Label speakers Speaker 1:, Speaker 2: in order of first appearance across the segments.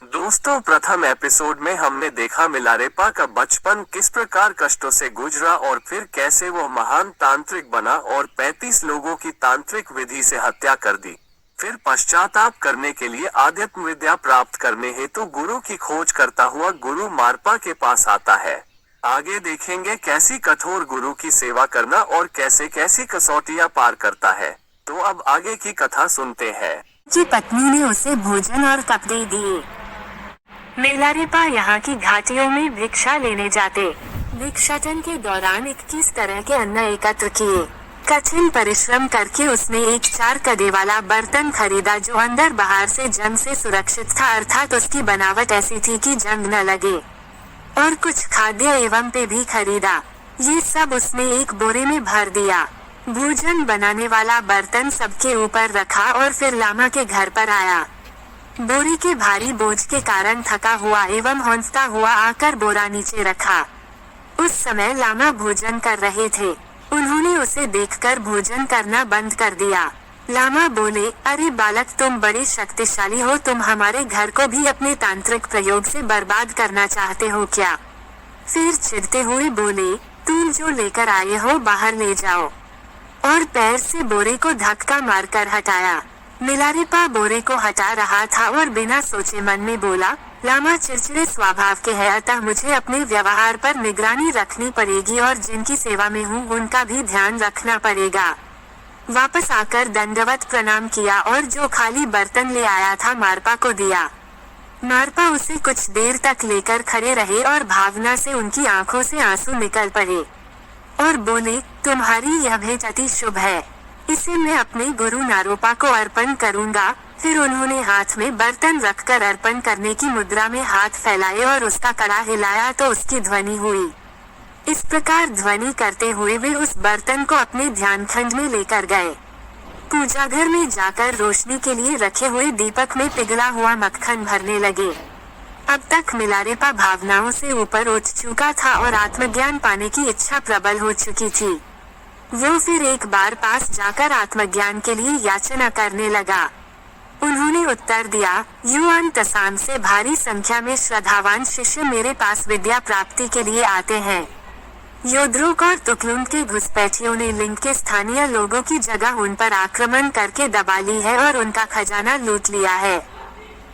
Speaker 1: दोस्तों, प्रथम एपिसोड में हमने देखा मिलारेपा का बचपन किस प्रकार कष्टों से गुजरा और फिर कैसे वो महान तांत्रिक बना और 35 लोगों की तांत्रिक विधि से हत्या कर दी। फिर पश्चाताप करने के लिए आध्यात्म विद्या प्राप्त करने हेतु गुरु की खोज करता हुआ गुरु मारपा के पास आता है। आगे देखेंगे कैसी कठोर गुरु की सेवा करना और कैसे कैसी कसौटियां पार करता है। तो अब आगे की कथा सुनते हैं।
Speaker 2: की पत्नी ने उसे भोजन और कपड़े दिए। मिलारेपा यहाँ की घाटियों में भिक्षा लेने जाते। भिक्षाटन के दौरान 21 तरह के अन्न एकत्र किए। कठिन परिश्रम करके उसने एक 4 कदे वाला बर्तन खरीदा जो अंदर बाहर से जंग से सुरक्षित था, अर्थात उसकी बनावट ऐसी थी कि जंग न लगे। और कुछ खाद्य एवं पे भी खरीदा। ये सब उसने एक बोरे में भर दिया। भोजन बनाने वाला बर्तन सबके ऊपर रखा और फिर लामा के घर पर आया। बोरी के भारी बोझ के कारण थका हुआ एवं हौंसता हुआ आकर बोरा नीचे रखा। उस समय लामा भोजन कर रहे थे। उन्होंने उसे देखकर भोजन करना बंद कर दिया। लामा बोले, अरे बालक, तुम बड़े शक्तिशाली हो, तुम हमारे घर को भी अपने तांत्रिक प्रयोग से बर्बाद करना चाहते हो क्या? फिर चिढ़ते हुए बोले, तुम जो लेकर आए हो बाहर ले जाओ। और पैर से बोरे को धक्का मारकर हटाया। मिलारेपा बोरे को हटा रहा था और बिना सोचे मन में बोला, लामा चिड़चिड़े स्वभाव के हैं, अतः मुझे अपने व्यवहार पर निगरानी रखनी पड़ेगी और जिनकी सेवा में हूँ उनका भी ध्यान रखना पड़ेगा। वापस आकर दंडवत प्रणाम किया और जो खाली बर्तन ले आया था मारपा को दिया। मारपा उसे कुछ देर तक लेकर खड़े रहे और भावना से उनकी आंखों से आंसू निकल पड़े और बोले, तुम्हारी यह भेंट अति शुभ है, इसे मैं अपने गुरु नारोपा को अर्पण करूंगा। फिर उन्होंने हाथ में बर्तन रखकर अर्पण करने की मुद्रा में हाथ फैलाए और उसका कड़ा हिलाया तो उसकी ध्वनि हुई। इस प्रकार ध्वनि करते हुए वे उस बर्तन को अपने ध्यान खंड में लेकर गए। पूजा घर में जाकर रोशनी के लिए रखे हुए दीपक में पिघला हुआ मक्खन भरने लगे। अब तक मिलारेपा भावनाओं से ऊपर उठ चुका था और आत्मज्ञान पाने की इच्छा प्रबल हो चुकी थी। वो फिर एक बार पास जाकर आत्मज्ञान के लिए याचना करने लगा। उन्होंने उत्तर दिया, युवान तसाम से भारी संख्या में श्रद्धावान शिष्य मेरे पास विद्या प्राप्ति के लिए आते हैं। योद्रुक और तुकलुन के घुसपैठियों ने लिंग के स्थानीय लोगों की जगह उन पर आक्रमण करके दबा ली है और उनका खजाना लूट लिया है।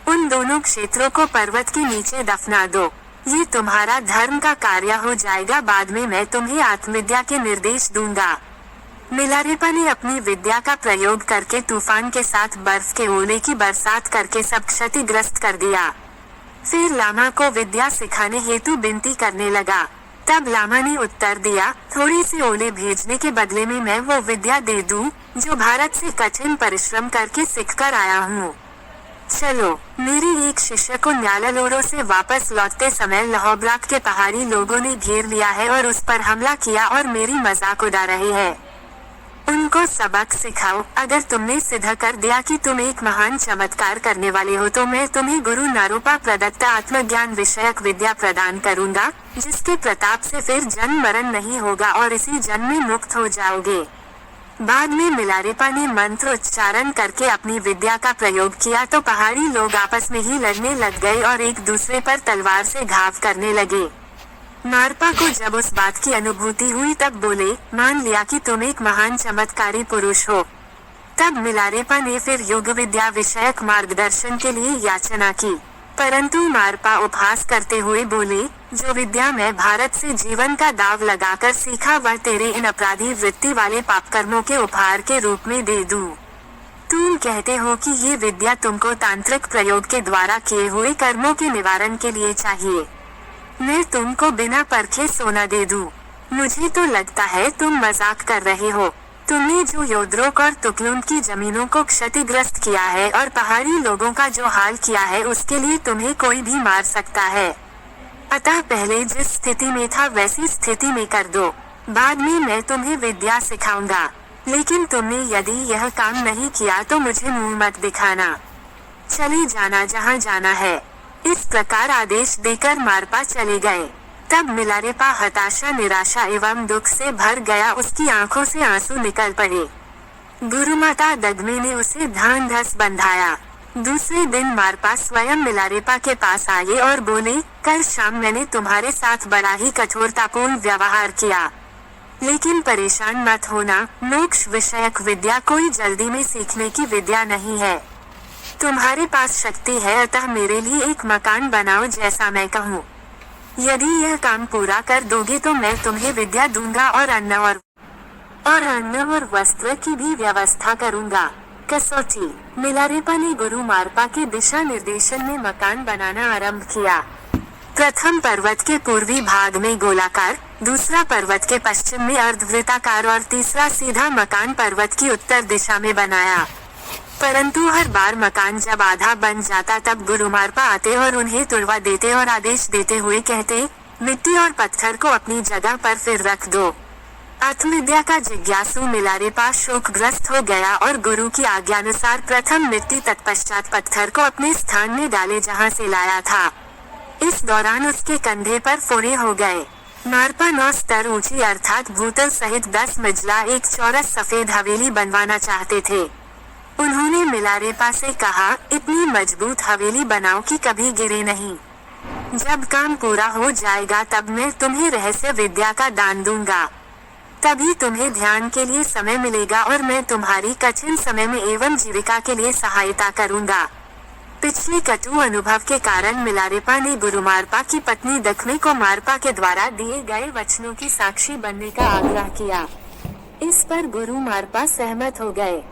Speaker 2: उन दोनों क्षेत्रों को पर्वत के नीचे दफना दो, ये तुम्हारा धर्म का कार्य हो जाएगा। बाद में मैं तुम्हें आत्मविद्या के निर्देश दूंगा। मिलारेपा ने अपनी विद्या का प्रयोग करके तूफान के साथ बर्फ के ओले की बरसात करके सब क्षतिग्रस्त कर दिया। फिर लामा को विद्या सिखाने हेतु विनती करने लगा। तब लामा ने उत्तर दिया, थोड़ी सी ओले भेजने के बदले में मैं वो विद्या दे दूं जो भारत से कठिन परिश्रम करके सीख कर आया हूँ। चलो। मेरे एक शिष्य को न्यालालोरो से वापस लौटते समय लहोब्राक के पहाड़ी लोगों ने घेर लिया है और उस पर हमला किया और मेरी मजाक उड़ा रहे हैं। उनको सबक सिखाओ। अगर तुमने सिद्ध कर दिया कि तुम एक महान चमत्कार करने वाले हो तो मैं तुम्हें गुरु नारोपा प्रदत्त आत्मज्ञान विषयक विद्या प्रदान करूंगा, जिसके प्रताप से फिर जन्म मरण नहीं होगा और इसी जन्म में मुक्त हो जाओगे। बाद में मिलारेपा ने मंत्र उच्चारण करके अपनी विद्या का प्रयोग किया तो पहाड़ी लोग आपस में ही लड़ने लग गए और एक दूसरे पर तलवार से घाव करने लगे। मारपा को जब उस बात की अनुभूति हुई तब बोले, मान लिया कि तुम एक महान चमत्कारी पुरुष हो। तब मिलारेपा ने फिर योग विद्या विषयक मार्गदर्शन के लिए याचना की, परंतु मारपा उपहास करते हुए बोले, जो विद्या मैं भारत से जीवन का दाव लगाकर सीखा वह तेरे इन अपराधी वृत्ति वाले पाप कर्मों के उपहार के रूप में दे दूं। तुम कहते हो कि ये विद्या तुमको तांत्रिक प्रयोग के द्वारा किए हुए कर्मों के निवारण के लिए चाहिए। मैं तुमको बिना परखे सोना दे दूं। मुझे तो लगता है तुम मजाक कर रहे हो। तुमने जो योद्रुक और तुकलुन की जमीनों को क्षतिग्रस्त किया है और पहाड़ी लोगों का जो हाल किया है उसके लिए तुम्हें कोई भी मार सकता है। अतः पहले जिस स्थिति में था वैसी स्थिति में कर दो, बाद में मैं तुम्हें विद्या सिखाऊंगा। लेकिन तुमने यदि यह काम नहीं किया तो मुझे मुंह मत दिखाना, चले जाना जहाँ जाना है। इस प्रकार आदेश देकर मारपा चले गए। तब मिलारेपा हताशा, निराशा एवं दुख से भर गया, उसकी आंखों से आंसू निकल पड़े। गुरुमाता दग्मे ने उसे ढांढस बंधाया। दूसरे दिन मारपा स्वयं मिलारेपा के पास आए और बोले, कल शाम मैंने तुम्हारे साथ बड़ा ही कठोरतापूर्ण व्यवहार किया, लेकिन परेशान मत होना, मोक्ष विषयक विद्या कोई जल्दी में सीखने की विद्या नहीं है। तुम्हारे पास शक्ति है, अतः मेरे लिए एक मकान बनाओ जैसा मैं कहूँ। यदि यह काम पूरा कर दोगे तो मैं तुम्हें विद्या दूंगा और अन्न और वस्त्र की भी व्यवस्था करूंगा। कसौटी। मिलारेपा ने गुरु मारपा के दिशा निर्देशन में मकान बनाना आरंभ किया। प्रथम पर्वत के पूर्वी भाग में गोलाकार, दूसरा पर्वत के पश्चिम में अर्धवृत्ताकार और तीसरा सीधा मकान पर्वत की उत्तर दिशा में बनाया। परंतु हर बार मकान जब आधा बन जाता तब गुरु मारपा आते और उन्हें तुड़वा देते और आदेश देते हुए कहते, मिट्टी और पत्थर को अपनी जगह पर फिर रख दो। आत्मविद्या का जिज्ञासु मिलारेपा शोकग्रस्त हो गया और गुरु की आज्ञानुसार प्रथम मिट्टी तत्पश्चात पत्थर को अपने स्थान में डाले जहां से लाया था। इस दौरान उसके कंधे पर फोड़े हो गए। मारपा 9 स्तर ऊंची अर्थात भूतल सहित 10 मंजिला एक चौरस सफेद हवेली बनवाना चाहते थे। उन्होंने मिलारेपा से कहा, इतनी मजबूत हवेली बनाओ कि कभी गिरे नहीं। जब काम पूरा हो जाएगा तब मैं तुम्हें रहस्य विद्या का दान दूंगा। तभी तुम्हें ध्यान के लिए समय मिलेगा और मैं तुम्हारी कठिन समय में एवं जीविका के लिए सहायता करूंगा। पिछले कटु अनुभव के कारण मिलारेपा ने गुरु मारपा की पत्नी दखने को मारपा के द्वारा दिए गए वचनों की साक्षी बनने का आग्रह किया। इस पर गुरु मारपा सहमत हो गए।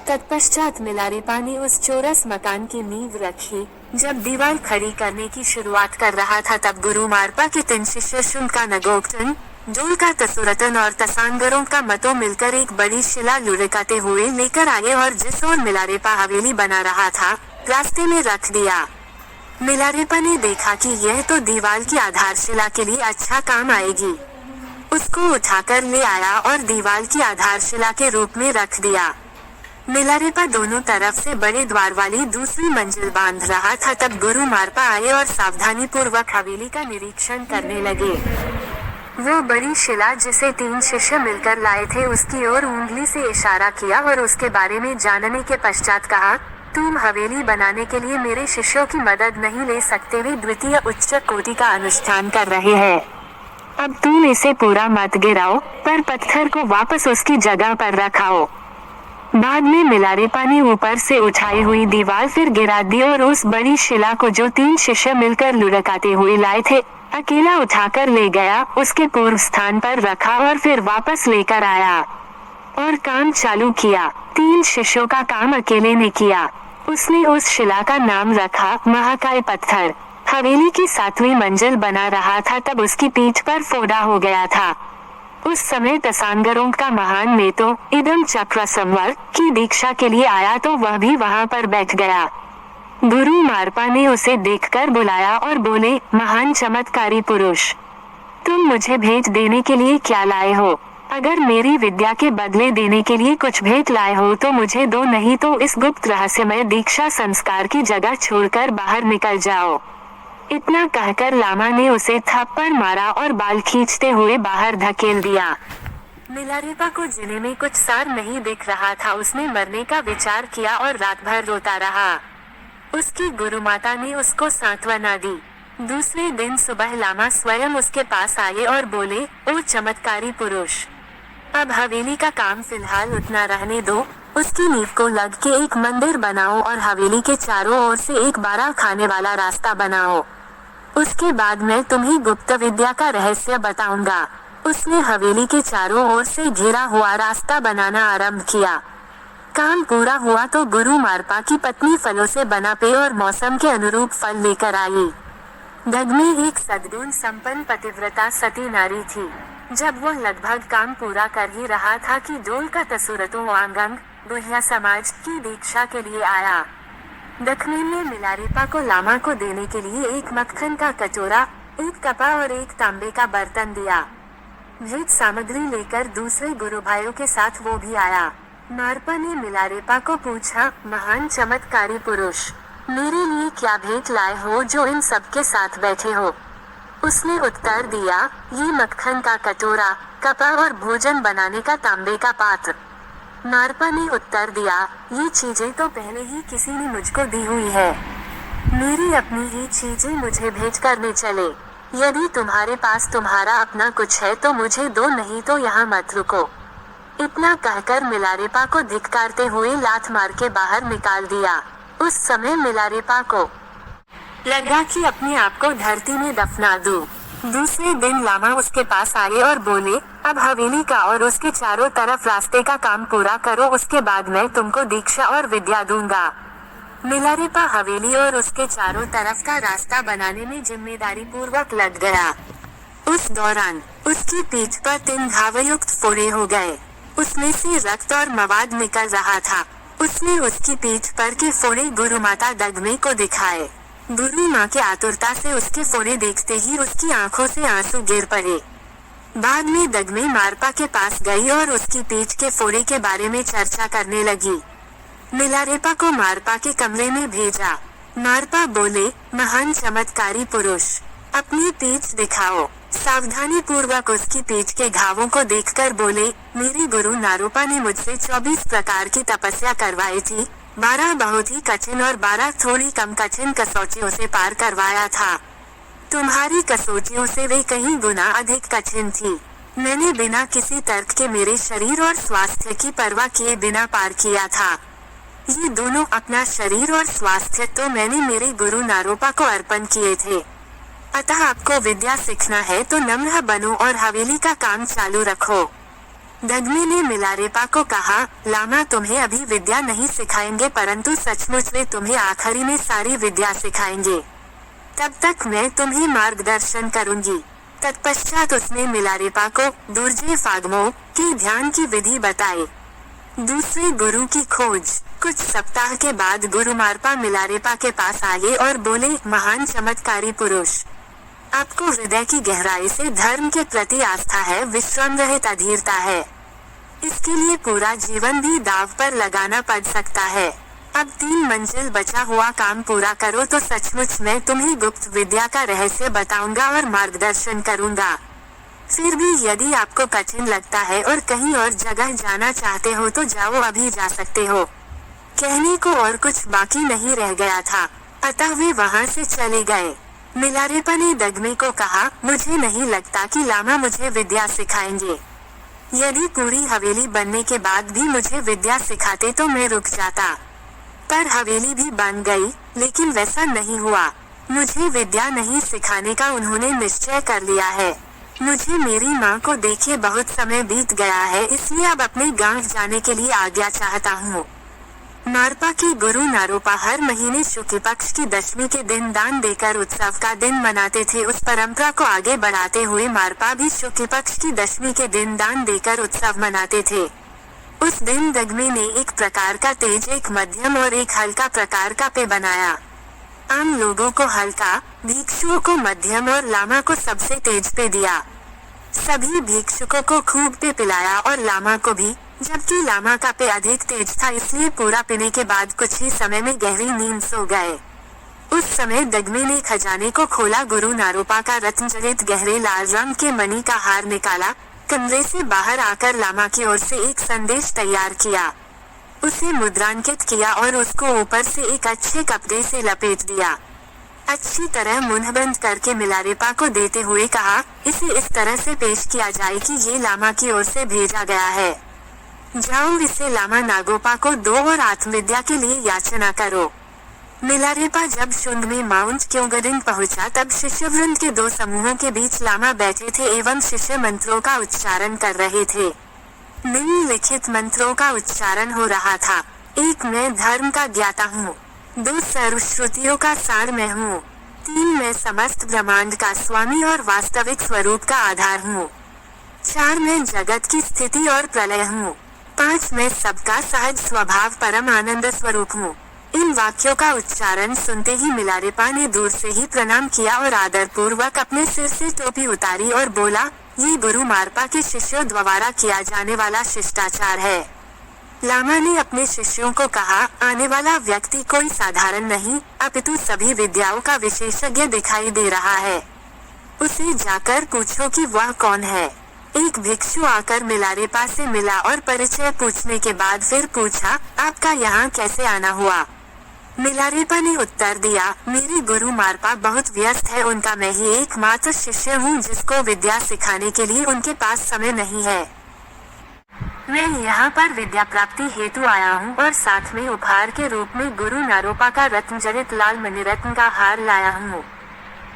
Speaker 2: तत्पश्चात मिलारेपा ने उस चौरस मकान की नींव रखी। जब दीवार खड़ी करने की शुरुआत कर रहा था तब गुरु मारपा के 3 शिष्य शुंका नगोक्तन, डोल का तसुरतन और तसांगरों का मतों मिलकर एक बड़ी शिला लुढ़काते हुए लेकर आए और जिस ओर मिलारेपा हवेली बना रहा था रास्ते में रख दिया। मिलारेपा ने देखा कि यह तो दीवार की आधारशिला के लिए अच्छा काम आएगी। उसको उठाकर ले आया और दीवार की आधारशिला के रूप में रख दिया। मिलारेपा दोनों तरफ से बड़े द्वार वाली दूसरी मंजिल बांध रहा था तब गुरु मारपा आए और सावधानी पूर्वक हवेली का निरीक्षण करने लगे। वो बड़ी शिला जिसे 3 शिष्य मिलकर लाए थे उसकी ओर उंगली से इशारा किया और उसके बारे में जानने के पश्चात कहा, तुम हवेली बनाने के लिए मेरे शिष्यों की मदद नहीं ले सकते, वे द्वितीय उच्च कोटि का अनुष्ठान कर रहे हैं। अब तुम इसे पूरा मत गिराओ, पर पत्थर को वापस उसकी जगह पर रखाओ। बाद में मिलारेपा ने ऊपर से उठाई हुई दीवार फिर गिरा दी और उस बड़ी शिला को जो 3 शिष्य मिलकर लुढ़काते हुए लाए थे अकेला उठाकर ले गया, उसके पूर्व स्थान पर रखा और फिर वापस लेकर आया और काम चालू किया। 3 शिष्यों का काम अकेले ने किया। उसने उस शिला का नाम रखा महाकाय पत्थर। हवेली की 7वीं मंजिल बना रहा था तब उसकी पीठ पर फोड़ा हो गया था। उस समय तसांगरों का महान नेतो इदम चक्र संवर की दीक्षा के लिए आया तो वह भी वहां पर बैठ गया। गुरु मारपा ने उसे देखकर बुलाया और बोले, महान चमत्कारी पुरुष, तुम मुझे भेंट देने के लिए क्या लाए हो? अगर मेरी विद्या के बदले देने के लिए कुछ भेंट लाए हो तो मुझे दो, नहीं तो इस गुप्त रहस्यमय दीक्षा संस्कार की जगह छोड़कर बाहर निकल जाओ। इतना कहकर लामा ने उसे थप्पड़ मारा और बाल खींचते हुए बाहर धकेल दिया। मिलारेपा को जिले में कुछ सार नहीं दिख रहा था। उसने मरने का विचार किया और रात भर रोता रहा। उसकी गुरु माता ने उसको सांत्वना दी। दूसरे दिन सुबह लामा स्वयं उसके पास आए और बोले, ओ चमत्कारी पुरुष, अब हवेली का काम फिलहाल उतना रहने दो। उसकी नींव को लग के एक मंदिर बनाओ और हवेली के चारों ओर से एक बारह खाने वाला रास्ता बनाओ। उसके बाद मैं तुम्हें गुप्त विद्या का रहस्य बताऊंगा। उसने हवेली के चारों ओर से घिरा हुआ रास्ता बनाना आरंभ किया। काम पूरा हुआ तो गुरु मारपा की पत्नी फलों से बना पेय और मौसम के अनुरूप फल लेकर आई। दग्नी एक सद्गुण संपन्न पतिव्रता सती नारी थी। जब वह लगभग काम पूरा कर ही रहा था कि डोल का तसुरतों आंगंग बुढ़िया समाज की दीक्षा के लिए आया। दखनी ने मिलारेपा को लामा को देने के लिए एक मक्खन का कटोरा, एक कपा और एक तांबे का बर्तन दिया। भेंट सामग्री लेकर दूसरे गुरु भाइयों के साथ वो भी आया। मारपा ने मिलारेपा को पूछा, महान चमत्कारी पुरुष, मेरे लिए क्या भेंट लाए हो जो इन सबके साथ बैठे हो? उसने उत्तर दिया, ये मक्खन का कटोरा, कपा और भोजन बनाने का तांबे का पात्र। मारपा ने उत्तर दिया, ये चीजें तो पहले ही किसी ने मुझको दी हुई है। मेरी अपनी ही चीजें मुझे भेज करने चले। यदि तुम्हारे पास तुम्हारा अपना कुछ है तो मुझे दो, नहीं तो यहाँ मत रुको। इतना कहकर मिलारेपा को धिक्कारते हुए लात मार के बाहर निकाल दिया। उस समय मिलारेपा को लगा कि अपने आप को धरती में दफना दूं। दूसरे दिन लामा उसके पास आए और बोले, अब हवेली का और उसके चारों तरफ रास्ते का काम पूरा करो, उसके बाद मैं तुमको दीक्षा और विद्या दूंगा। मिलारेपा हवेली और उसके चारों तरफ का रास्ता बनाने में जिम्मेदारी पूर्वक लग गया। उस दौरान उसकी पीठ पर 3 घावयुक्त फोड़े हो गए। उसमें से रक्त और मवाद निकल रहा था। उसने उसकी पीठ पर के फोड़े गुरु माता दगमे को दिखाए। गुरु माँ के आतुरता से उसके फोड़े देखते ही उसकी आंखों से आंसू गिर पड़े। बाद में दगमे मारपा के पास गई और उसकी पीठ के फोड़े के बारे में चर्चा करने लगी। मिलारेपा को मारपा के कमरे में भेजा। मारपा बोले, महान चमत्कारी पुरुष, अपनी पीठ दिखाओ। सावधानी पूर्वक उसकी पीठ के घावों को देखकर बोले, मेरे गुरु नारूपा ने मुझसे 24 प्रकार की तपस्या करवाई थी। 12 बहुत ही कठिन और 12 थोड़ी कम कठिन कसौटियों से पार करवाया था। तुम्हारी कसौटियों से वे कहीं गुना अधिक कठिन थी। मैंने बिना किसी तर्क के मेरे शरीर और स्वास्थ्य की परवाह किए बिना पार किया था। ये दोनों, अपना शरीर और स्वास्थ्य, तो मैंने मेरे गुरु नारोपा को अर्पण किए थे। अतः आपको विद्या सीखना है तो नम्र बनो और हवेली का काम चालू रखो। दगमे ने मिलारेपा को कहा, लामा तुम्हें अभी विद्या नहीं सिखाएंगे, परंतु सचमुच वे तुम्हें आखिरी में सारी विद्या सिखाएंगे। तब तक मैं तुम्हें मार्गदर्शन करूंगी। तत्पश्चात उसने मिलारेपा को दुर्जय फागमो के ध्यान की विधि बताई। दूसरे गुरु की खोज। कुछ सप्ताह के बाद गुरु मारपा मिलारेपा के पास आए और बोले, महान चमत्कारी पुरुष, आपको हृदय की गहराई से धर्म के प्रति आस्था है, विश्राम रहित अधीरता है। इसके लिए पूरा जीवन भी दाव पर लगाना पड़ सकता है। अब 3 मंजिल बचा हुआ काम पूरा करो तो सचमुच मैं तुम्हें गुप्त विद्या का रहस्य बताऊंगा और मार्गदर्शन करूंगा। फिर भी यदि आपको कठिन लगता है और कहीं और जगह जाना चाहते हो तो जाओ, अभी जा सकते हो। कहने को और कुछ बाकी नहीं रह गया था, अतः वे वहां से चले गए। मिलारेपा ने दगमे को कहा, मुझे नहीं लगता कि लामा मुझे विद्या सिखाएंगे। यदि पूरी हवेली बनने के बाद भी मुझे विद्या सिखाते तो मैं रुक जाता, पर हवेली भी बन गई, लेकिन वैसा नहीं हुआ। मुझे विद्या नहीं सिखाने का उन्होंने निश्चय कर लिया है। मुझे मेरी माँ को देखे बहुत समय बीत गया है, इसलिए अब अपने गांव जाने के लिए आज्ञा चाहता हूँ। मारपा के गुरु नारोपा हर महीने शुक्ल पक्ष की 10वीं के दिन दान देकर उत्सव का दिन मनाते थे। उस परंपरा को आगे बढ़ाते हुए मारपा भी शुक्ल पक्ष की 10वीं के दिन दान देकर उत्सव मनाते थे। उस दिन दगमे ने एक प्रकार का तेज, एक मध्यम और एक हल्का प्रकार का पेय बनाया। आम लोगों को हल्का, भिक्षुओं को मध्यम और लामा को सबसे तेज पे दिया। सभी भिक्षुकों को खूब पे पिलाया और लामा को भी, जबकि लामा का पे अधिक तेज था, इसलिए पूरा पीने के बाद कुछ ही समय में गहरी नींद सो गए। उस समय दगमे ने खजाने को खोला, गुरु नारोपा का रत्न जड़ित गहरे लाल रंग के मणि का हार निकाला, कमरे से बाहर आकर लामा की ओर से एक संदेश तैयार किया, उसे मुद्रांकित किया और उसको ऊपर से एक अच्छे कपड़े से लपेट दिया। अच्छी तरह मुंहबंद करके मिलारेपा को देते हुए कहा, इसे इस तरह से पेश किया जाए कि ये लामा की ओर से भेजा गया है। जाओ, इसे लामा नागोपा को दो और आत्मविद्या के लिए याचना करो। मिलारेपा जब शुंग में माउंट क्योंगडिंग पहुंचा तब शिष्यवृंद के 2 समूहों के बीच लामा बैठे थे एवं शिष्य मंत्रों का उच्चारण कर रहे थे। निम्नलिखित मंत्रों का उच्चारण हो रहा था। 1 मैं धर्म का ज्ञाता हूँ। 2 सर्वश्रुतियों का सार मैं हूँ। 3 मैं समस्त ब्रह्मांड का स्वामी और वास्तविक स्वरूप का आधार हूँ। 4 मैं जगत की स्थिति और प्रलय हूँ। 5 मैं सबका सहज स्वभाव परम आनंद स्वरूप हूँ। इन वाक्यों का उच्चारण सुनते ही मिलारेपा ने दूर से ही प्रणाम किया और आदर पूर्वक अपने सिर से टोपी उतारी और बोला, ये गुरु मारपा के शिष्यों द्वारा किया जाने वाला शिष्टाचार है। लामा ने अपने शिष्यों को कहा, आने वाला व्यक्ति कोई साधारण नहीं, अपितु सभी विद्याओं का विशेषज्ञ दिखाई दे रहा है। उसे जाकर पूछो कि वह कौन है। एक भिक्षु आकर मिलारेपा से मिला और परिचय पूछने के बाद फिर पूछा, आपका यहाँ कैसे आना हुआ? मिलारेपा ने उत्तर दिया, मेरे गुरु मारपा बहुत व्यस्त है, उनका मैं ही एकमात्र शिष्य हूँ जिसको विद्या सिखाने के लिए उनके पास समय नहीं है। मैं यहाँ पर विद्या प्राप्ति हेतु आया हूँ और साथ में उपहार के रूप में गुरु नारोपा का रत्न जड़ित लाल मणिरत्न का हार लाया हूँ।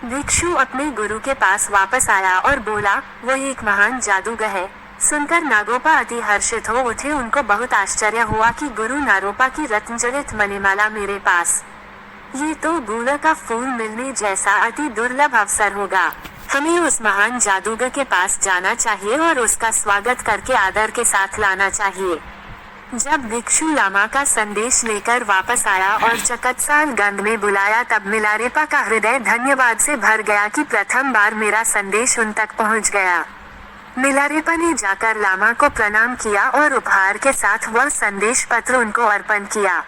Speaker 2: भिक्षु अपने गुरु के पास वापस आया और बोला, वो एक महान जादूगर है। सुनकर नागोपा अति हर्षित हो उठे। उनको बहुत आश्चर्य हुआ कि गुरु नारोपा की रत्न जड़ित मणिमाला मेरे पास, ये तो गुड़ का फूल मिलने जैसा अति दुर्लभ अवसर होगा। हमें उस महान जादूगर के पास जाना चाहिए और उसका स्वागत करके आदर के साथ लाना चाहिए। जब भिक्षु लामा का संदेश लेकर वापस आया और चकत्साल गंध में बुलाया, तब मिलारेपा का हृदय धन्यवाद से भर गया कि प्रथम बार मेरा संदेश उन तक पहुंच गया। मिलारेपा ने जाकर लामा को प्रणाम किया और उपहार के साथ वह संदेश पत्र उनको अर्पण किया।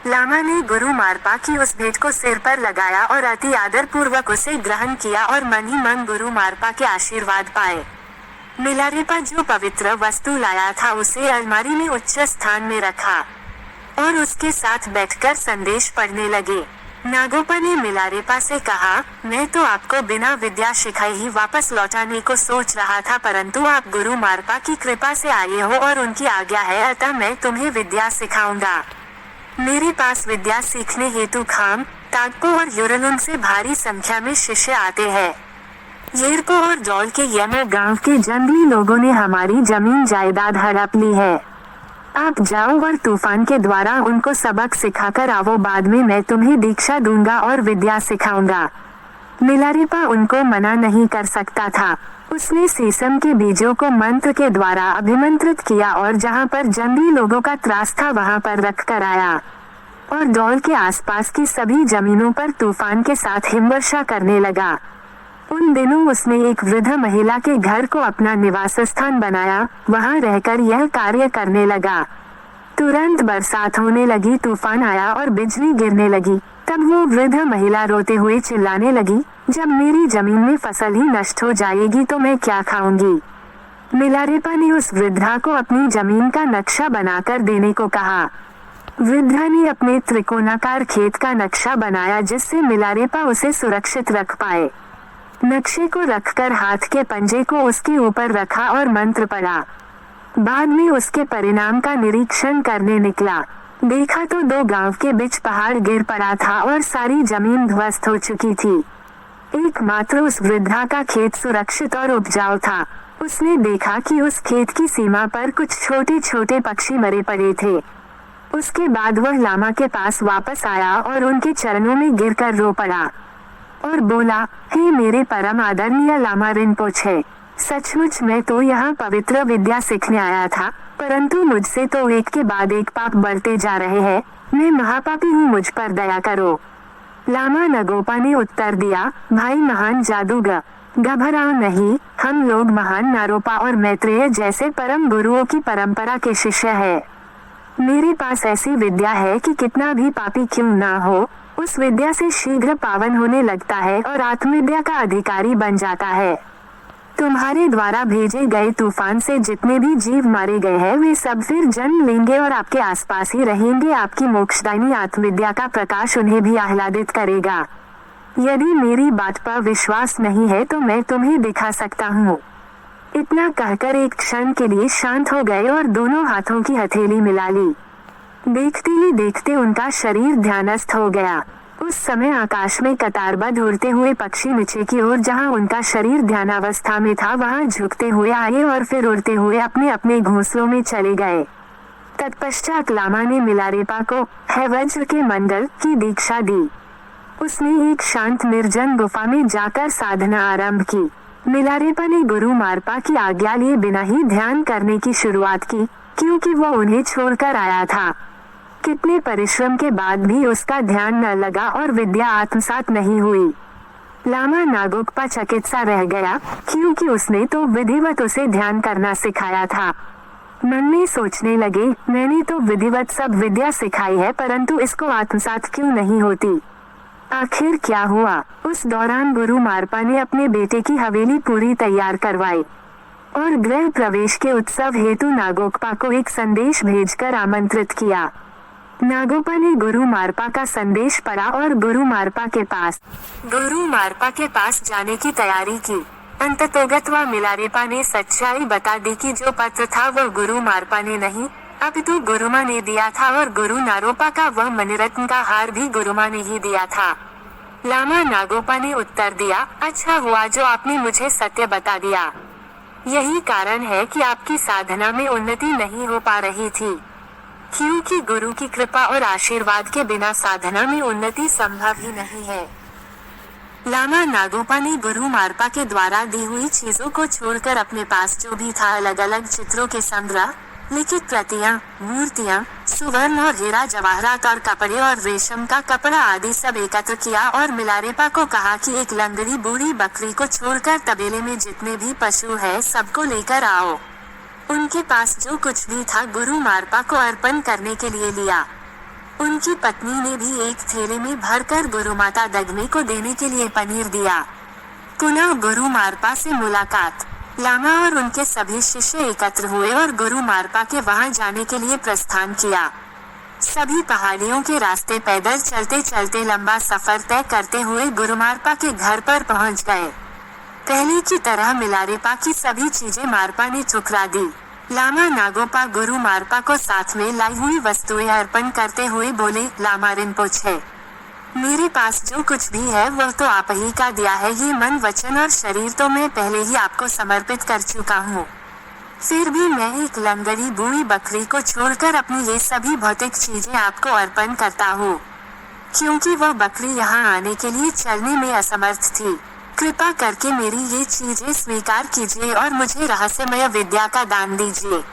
Speaker 2: लामा ने गुरु मारपा की उस भेंट को सिर पर लगाया और अति आदर पूर्वक उसे ग्रहण किया और मन ही मन गुरु मारपा के आशीर्वाद पाए। मिलारेपा जो पवित्र वस्तु लाया था उसे अलमारी में उच्च स्थान में रखा और उसके साथ बैठकर संदेश पढ़ने लगे। नागोपा ने मिलारेपा से कहा, मैं तो आपको बिना विद्या सिखाए ही वापस लौटाने को सोच रहा था, परंतु आप गुरु मारपा की कृपा से आए हो और उनकी आज्ञा है, अतः मैं तुम्हें विद्या सिखाऊंगा। मेरे पास विद्या सीखने हेतु खाम, तागपो और युरलुन से भारी संख्या में शिष्य आते हैं। येरपो और डोल के यमे गांव के जंगली लोगों ने हमारी जमीन जायदाद हड़प ली है। आप जाओ और तूफान के द्वारा उनको सबक सिखाकर आओ, बाद में मैं तुम्हें दीक्षा दूंगा और विद्या सिखाऊंगा। मिलारेपा उनको मना नहीं कर सकता था। उसने सीसम के बीजों को मंत्र के द्वारा अभिमंत्रित किया और जहाँ पर जंगली लोगों का त्रास था वहाँ पर रख कर आया और डोल के आसपास की सभी जमीनों पर तूफान के साथ हिमवर्षा करने लगा। उन दिनों उसने एक वृद्ध महिला के घर को अपना निवास स्थान बनाया, वहाँ रहकर यह कार्य करने लगा। तुरंत बरसात होने लगी, तूफान आया और बिजली गिरने लगी। तब वो वृद्ध महिला रोते हुए चिल्लाने लगी, जब मेरी जमीन में फसल ही नष्ट हो जाएगी तो मैं क्या खाऊंगी। मिलारेपा ने उस वृद्धा को अपनी जमीन का नक्शा बनाकर देने को कहा। वृद्धा ने अपने त्रिकोणाकार खेत का नक्शा बनाया जिससे मिलारेपा उसे सुरक्षित रख पाए। नक्शे को रखकर हाथ के पंजे को उसके ऊपर रखा और मंत्र पढ़ा। बाद में उसके परिणाम का निरीक्षण करने निकला। देखा तो 2 गांव के बीच पहाड़ गिर पड़ा था और सारी जमीन ध्वस्त हो चुकी थी। एकमात्र उस वृद्धा का खेत सुरक्षित और उपजाऊ था। उसने देखा कि उस खेत की सीमा पर कुछ छोटे छोटे पक्षी मरे पड़े थे। उसके बाद वह लामा के पास वापस आया और उनके चरणों में गिरकर रो पड़ा और बोला, हे मेरे परम आदरणीय लामा रिनपोछे, सचमुच मैं तो यहाँ पवित्र विद्या सीखने आया था, परंतु मुझसे तो एक के बाद एक पाप बढ़ते जा रहे हैं। मैं महापापी हूँ, मुझ पर दया करो। लामा नगोपा ने उत्तर दिया, भाई महान जादूगर, घबराओ नहीं, हम लोग महान नारोपा और मैत्रेय जैसे परम गुरुओं की परंपरा के शिष्य हैं। मेरे पास ऐसी विद्या है कि कितना भी पापी क्यों ना हो, उस विद्या से शीघ्र पावन होने लगता है और आत्मविद्या का अधिकारी बन जाता है। तुम्हारे द्वारा भेजे गए तूफान से जितने भी जीव मारे गए हैं वे सब फिर जन्म लेंगे और आपके आसपास ही रहेंगे। आपकी मोक्षदायिनी आत्मविद्या का प्रकाश उन्हें भी आह्लादित करेगा। यदि मेरी बात पर विश्वास नहीं है तो मैं तुम्हें दिखा सकता हूँ। इतना कहकर एक क्षण के लिए शांत हो गए और दोनों हाथों की हथेली मिला ली। देखते ही देखते उनका शरीर ध्यानस्थ हो गया। उस समय आकाश में कतारबद्ध उड़ते हुए पक्षी नीचे की ओर जहां उनका शरीर ध्यानावस्था में था वहां झुकते हुए आए और फिर उड़ते हुए अपने अपने घोंसलों में चले गए। तत्पश्चात लामा ने मिलारेपा को है वज्र के मंडल की दीक्षा दी। उसने एक शांत निर्जन गुफा में जाकर साधना आरंभ की। मिलारेपा ने गुरु मारपा की आज्ञा लिए बिना ही ध्यान करने की शुरुआत की, क्योंकि वो उन्हें छोड़कर आया था। कितने परिश्रम के बाद भी उसका ध्यान न लगा और विद्या आत्मसात नहीं हुई। लामा नागोपा चकित सा रह गया, क्योंकि उसने तो विधिवत उसे ध्यान करना सिखाया था। मन में सोचने लगे, मैंने तो विधिवत सब विद्या सिखाई है, परंतु इसको आत्मसात क्यों नहीं होती। आखिर क्या हुआ। उस दौरान गुरु मारपा ने अपने बेटे की हवेली पूरी तैयार करवाई। और गृह प्रवेश के उत्सव हेतु नागोपा को एक संदेश भेजकर आमंत्रित किया। नागोपा ने गुरु मारपा का संदेश पढ़ा और गुरु मारपा के पास जाने की तैयारी की। अंततोगत्वा मिलारेपा ने सच्चाई बता दी कि जो पत्र था वह गुरु मारपा ने नहीं, अपितु गुरुमा ने दिया था और गुरु नारोपा का वह मणिरत्न का हार भी गुरुमा ने ही दिया था। लामा नागोपा ने उत्तर दिया, अच्छा हुआ जो आपने मुझे सत्य बता दिया। यही कारण है कि आपकी साधना में उन्नति नहीं हो पा रही थी, क्योंकि गुरु की कृपा और आशीर्वाद के बिना साधना में उन्नति संभव ही नहीं है। लामा नागोपा ने गुरु मारपा के द्वारा दी हुई चीजों को छोड़कर अपने पास जो भी था अलग अलग चित्रों के संग्रह, लिखित प्रतियां, मूर्तियां, सुवर्ण और हीरा जवाहरात और कपड़े और रेशम का कपड़ा आदि सब एकत्र किया और मिलारेपा को कहा कि एक लंगड़ी बूढ़ी बकरी को छोड़कर तबेले में जितने भी पशु है सबको लेकर आओ। उनके पास जो कुछ भी था गुरु मारपा को अर्पण करने के लिए लिया। उनकी पत्नी ने भी एक थैले में भरकर गुरु माता दगमे को देने के लिए पनीर दिया। पुनः गुरु मारपा से मुलाकात। लामा और उनके सभी शिष्य एकत्र हुए और गुरु मारपा के वहां जाने के लिए प्रस्थान किया। सभी पहाड़ियों के रास्ते पैदल चलते चलते लंबा सफर तय करते हुए गुरु मारपा के घर पर पहुंच गए। पहले की तरह मिलारेपा की सभी चीजें मारपा ने ठुकरा दी। लामा नागोपा गुरु मारपा को साथ में लाई हुई वस्तुएं अर्पण करते हुए बोले, लामा रिनपोछे, मेरे पास जो कुछ भी है वह तो आप ही का दिया है। ये मन, वचन और शरीर तो मैं पहले ही आपको समर्पित कर चुका हूँ। फिर भी मैं एक लंगड़ी बूढ़ी बकरी को छोड़कर अपनी ये सभी भौतिक चीजें आपको अर्पण करता हूँ, क्योंकि वह बकरी यहाँ आने के लिए चलने में असमर्थ थी। कृपा करके मेरी ये चीजें स्वीकार कीजिए और मुझे रहस्यमय विद्या का दान दीजिए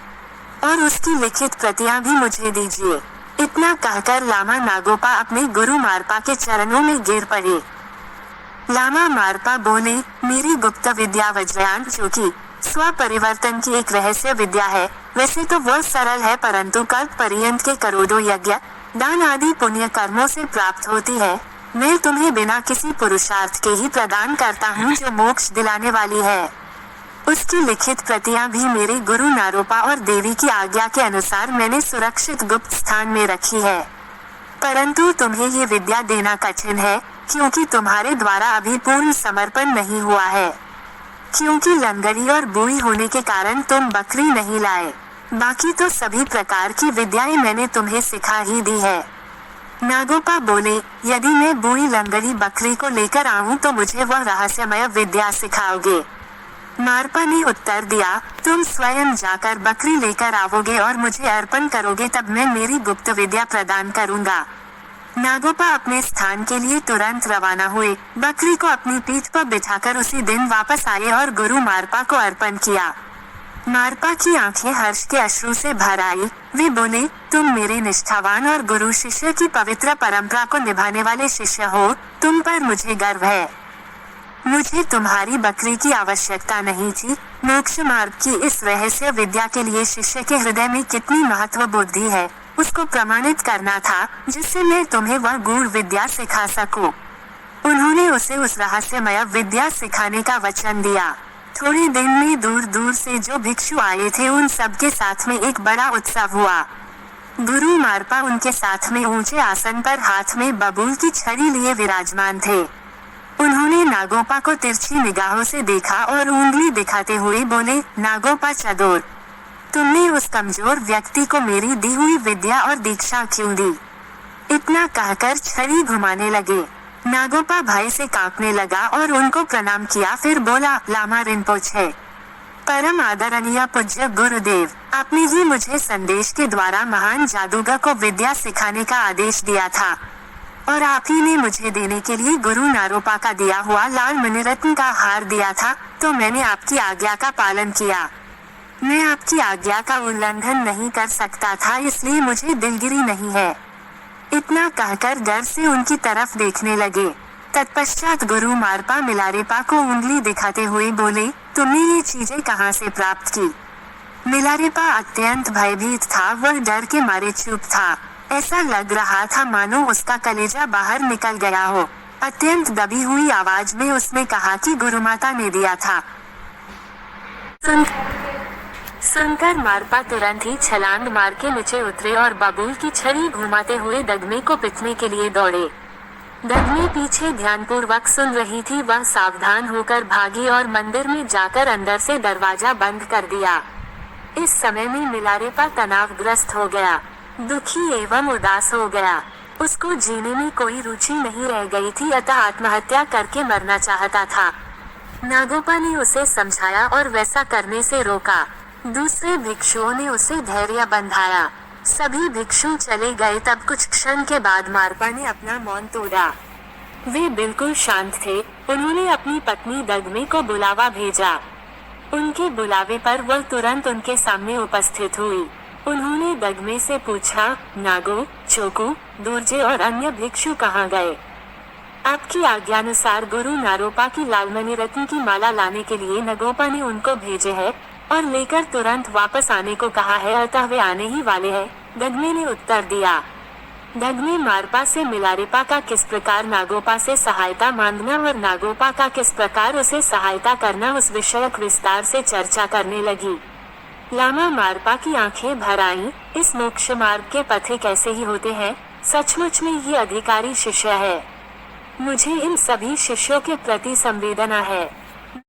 Speaker 2: और उसकी लिखित प्रतियां भी मुझे दीजिए। इतना कहकर लामा नागोपा अपने गुरु मारपा के चरणों में गिर पड़े। लामा मारपा बोले, मेरी गुप्त विद्या वज्रयान, जो कि स्व परिवर्तन की एक रहस्य विद्या है, वैसे तो वह सरल है परंतु कल्प पर्यंत के करोड़ों यज्ञ, दान आदि पुण्य कर्मों से प्राप्त होती है। मैं तुम्हें बिना किसी पुरुषार्थ के ही प्रदान करता हूँ जो मोक्ष दिलाने वाली है। उसकी लिखित प्रतियां भी मेरे गुरु नारोपा और देवी की आज्ञा के अनुसार मैंने सुरक्षित गुप्त स्थान में रखी है। परंतु तुम्हें ये विद्या देना कठिन है, क्योंकि तुम्हारे द्वारा अभी पूर्ण समर्पण नहीं हुआ है, क्योंकि लंगड़ी और बूढ़ी होने के कारण तुम बकरी नहीं लाए। बाकी तो सभी प्रकार की विद्याएं मैंने तुम्हें सिखा ही दी है। नागोपा बोले, यदि मैं बूढ़ी लंगड़ी बकरी को लेकर आऊं तो मुझे वह रहस्यमय विद्या सिखाओगे? मारपा ने उत्तर दिया, तुम स्वयं जाकर बकरी लेकर आओगे और मुझे अर्पण करोगे, तब मैं मेरी गुप्त विद्या प्रदान करूंगा। नागोपा अपने स्थान के लिए तुरंत रवाना हुए। बकरी को अपनी पीठ पर बिठाकर उसी दिन वापस आए और गुरु मारपा को अर्पण किया। मारपा की आंखें हर्ष के अश्रु से भर आई। वे बोले, तुम मेरे निष्ठावान और गुरु शिष्य की पवित्र परंपरा को निभाने वाले शिष्य हो। तुम पर मुझे गर्व है। मुझे तुम्हारी बकरी की आवश्यकता नहीं थी। मोक्ष मार्ग की इस रहस्य विद्या के लिए शिष्य के हृदय में कितनी महत्व बुद्धि है, उसको प्रमाणित करना था, जिससे मैं तुम्हें वह गूढ़ विद्या सिखा सकूं। उन्होंने उसे उस रहस्यमय विद्या सिखाने का वचन दिया। थोड़े दिन में दूर दूर से जो भिक्षु आए थे उन सब के साथ में एक बड़ा उत्सव हुआ। गुरु मारपा उनके साथ में ऊंचे आसन पर हाथ में बबूल की छड़ी लिए विराजमान थे। उन्होंने नागोपा को तिरछी निगाहों से देखा और उंगली दिखाते हुए बोले, नागोपा चतुर, तुमने उस कमजोर व्यक्ति को मेरी दी हुई विद्या और दीक्षा क्यों दी? इतना कहकर छड़ी घुमाने लगे। नागोपा भय से कांपने लगा और उनको प्रणाम किया। फिर बोला, लामा रिनपोछे, परम आदरणीय पूज्य गुरुदेव, आपने ही मुझे संदेश के द्वारा महान जादूगर को विद्या सिखाने का आदेश दिया था और आप ही ने मुझे देने के लिए गुरु नारोपा का दिया हुआ लाल मणिरत्न का हार दिया था, तो मैंने आपकी आज्ञा का पालन किया। मैं आपकी आज्ञा का उल्लंघन नहीं कर सकता था, इसलिए मुझे दिलगिरी नहीं है। इतना कहकर डर से उनकी तरफ देखने लगे। तत्पश्चात गुरु मारपा मिलारेपा को उंगली दिखाते हुए बोले, तुमने ये चीजें कहाँ से प्राप्त की? मिलारेपा अत्यंत भयभीत था। वह डर के मारे चुप था। ऐसा लग रहा था मानो उसका कलेजा बाहर निकल गया हो। अत्यंत दबी हुई आवाज में उसने कहा कि गुरुमाता ने दिया था। सुनकर मारपा तुरंत ही छलांग मार के नीचे उतरे और बबूल की छड़ी घुमाते हुए दगमे को पिटने के लिए दौड़े। दगमे पीछे ध्यानपूर्वक सुन रही थी। वह सावधान होकर भागी और मंदिर में जाकर अंदर से दरवाजा बंद कर दिया। इस समय में मिलारेपा तनावग्रस्त हो गया, दुखी एवं उदास हो गया। उसको जीने में कोई रुचि नहीं रह गई थी, अतः आत्महत्या करके मरना चाहता था। नागोपा ने उसे समझाया और वैसा करने से रोका। दूसरे भिक्षुओं ने उसे धैर्य बंधाया। सभी भिक्षु चले गए। तब कुछ क्षण के बाद मारपा ने अपना मौन तोड़ा। वे बिल्कुल शांत थे। उन्होंने अपनी पत्नी दगमे को बुलावा भेजा। उनके बुलावे पर वह तुरंत उनके सामने उपस्थित हुई। उन्होंने दगमे से पूछा, नागो, चोकू, दोरजे और अन्य भिक्षु कहाँ गए? आपकी आज्ञानुसार गुरु नारोपा की लालमणि रत्न की माला लाने के लिए नगोपा ने उनको भेजे है और लेकर तुरंत वापस आने को कहा है, अतः वे आने ही वाले हैं, दगमे ने उत्तर दिया। दगमे मारपा से मिलारेपा का किस प्रकार नागोपा से सहायता मांगना और नागोपा का किस प्रकार उसे सहायता करना, उस विषयक विस्तार से चर्चा करने लगी। लामा मारपा की आंखें भर आईं। इस मोक्ष मार्ग के पथिक ऐसे ही होते हैं। सचमुच में ये अधिकारी शिष्य है। मुझे इन सभी शिष्यों के प्रति संवेदना है।